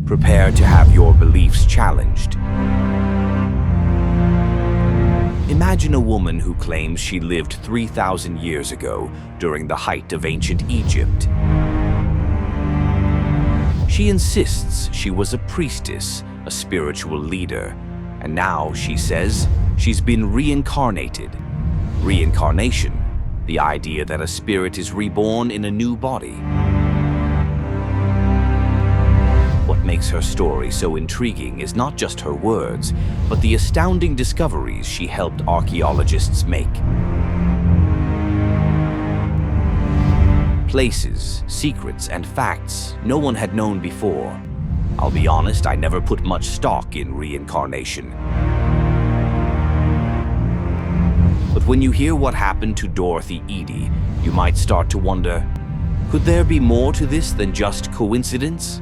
Prepare to have your beliefs challenged. Imagine a woman who claims she lived 3,000 years ago during the height of ancient Egypt. She insists she was a priestess, a spiritual leader, and now she says she's been reincarnated. Reincarnation, the idea that a spirit is reborn in a new body. What makes her story so intriguing is not just her words, but the astounding discoveries she helped archaeologists make. Places, secrets, and facts no one had known before. I'll be honest, I never put much stock in reincarnation. But when you hear what happened to Dorothy Eady, you might start to wonder, could there be more to this than just coincidence?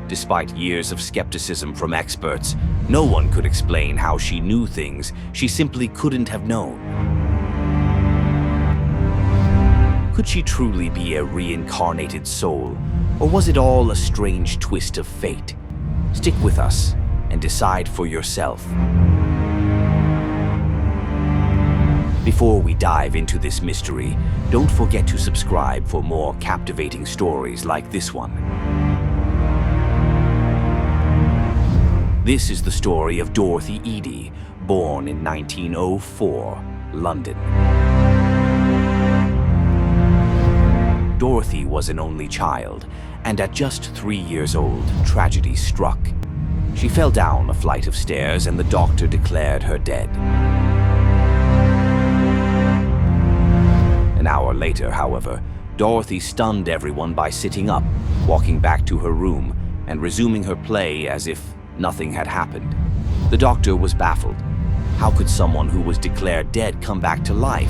Despite years of skepticism from experts, no one could explain how she knew things she simply couldn't have known. Could she truly be a reincarnated soul, or was it all a strange twist of fate? Stick with us and decide for yourself. Before we dive into this mystery, don't forget to subscribe for more captivating stories like this one. This is the story of Dorothy Eady, born in 1904, London. Dorothy was an only child, and at just 3 years old, tragedy struck. She fell down a flight of stairs and the doctor declared her dead. An hour later, however, Dorothy stunned everyone by sitting up, walking back to her room, and resuming her play as if nothing had happened. The doctor was baffled. How could someone who was declared dead come back to life?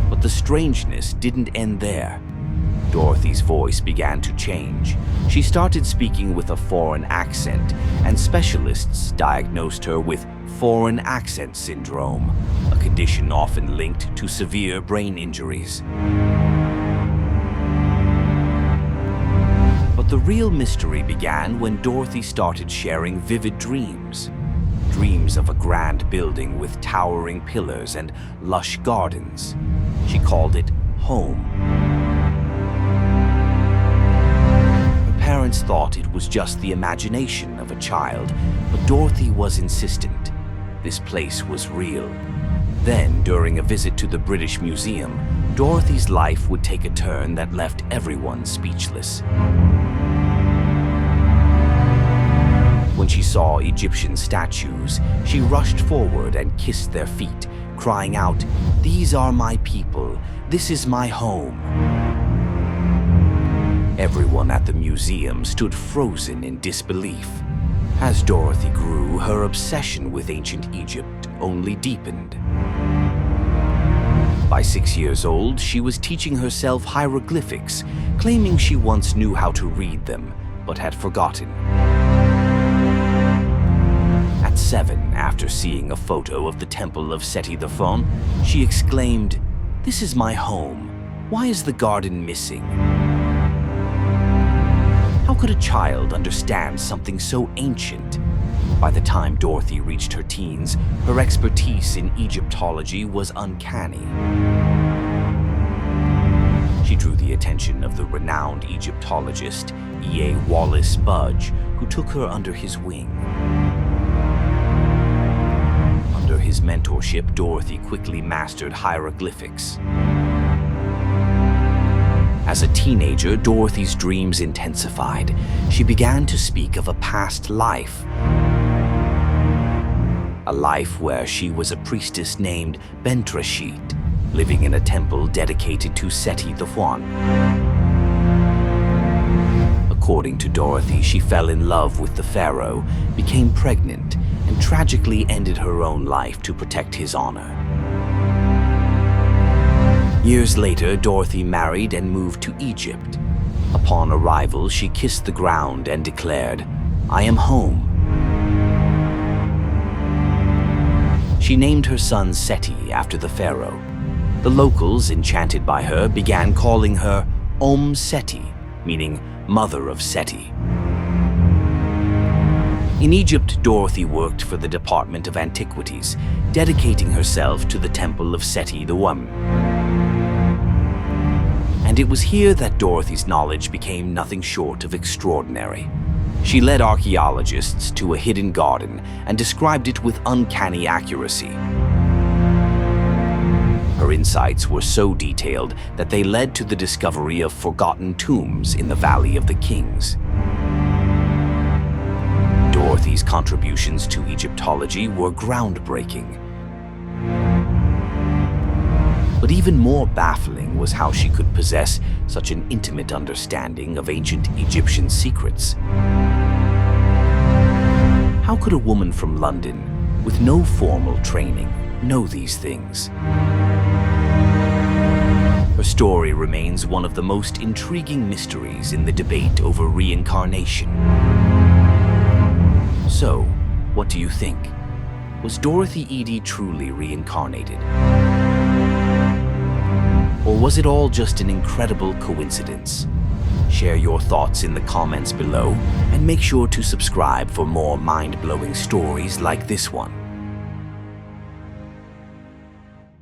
But the strangeness didn't end there. Dorothy's voice began to change. She started speaking with a foreign accent, and specialists diagnosed her with foreign accent syndrome, a condition often linked to severe brain injuries. But the real mystery began when Dorothy started sharing vivid dreams. Dreams of a grand building with towering pillars and lush gardens. She called it home. Her parents thought it was just the imagination of a child, but Dorothy was insistent. This place was real. Then, during a visit to the British Museum, Dorothy's life would take a turn that left everyone speechless. When she saw Egyptian statues, she rushed forward and kissed their feet, crying out, "These are my people. This is my home." Everyone at the museum stood frozen in disbelief. As Dorothy grew, her obsession with ancient Egypt only deepened. By 6 years old, she was teaching herself hieroglyphics, claiming she once knew how to read them, but had forgotten. At 7, after seeing a photo of the temple of Sety the Faun, she exclaimed, "This is my home. Why is the garden missing?" How could a child understand something so ancient? By the time Dorothy reached her teens, her expertise in Egyptology was uncanny. She drew the attention of the renowned Egyptologist, E.A. Wallace Budge, who took her under his wing. Under his mentorship, Dorothy quickly mastered hieroglyphics. As a teenager, Dorothy's dreams intensified. She began to speak of a past life. A life where she was a priestess named Bentrashit, living in a temple dedicated to Sety the Faun. According to Dorothy, she fell in love with the pharaoh, became pregnant, and tragically ended her own life to protect his honor. Years later, Dorothy married and moved to Egypt. Upon arrival, she kissed the ground and declared, "I am home." She named her son Sety after the pharaoh. The locals, enchanted by her, began calling her Omm Sety, meaning mother of Seti. In Egypt, Dorothy worked for the Department of Antiquities, dedicating herself to the Temple of Seti the Omm. And it was here that Dorothy's knowledge became nothing short of extraordinary. She led archaeologists to a hidden garden and described it with uncanny accuracy. Her insights were so detailed that they led to the discovery of forgotten tombs in the Valley of the Kings. Dorothy's contributions to Egyptology were groundbreaking. But even more baffling was how she could possess such an intimate understanding of ancient Egyptian secrets. How could a woman from London, with no formal training, know these things? Her story remains one of the most intriguing mysteries in the debate over reincarnation. So, what do you think? Was Dorothy Eady truly reincarnated? Or was it all just an incredible coincidence? Share your thoughts in the comments below and make sure to subscribe for more mind-blowing stories like this one.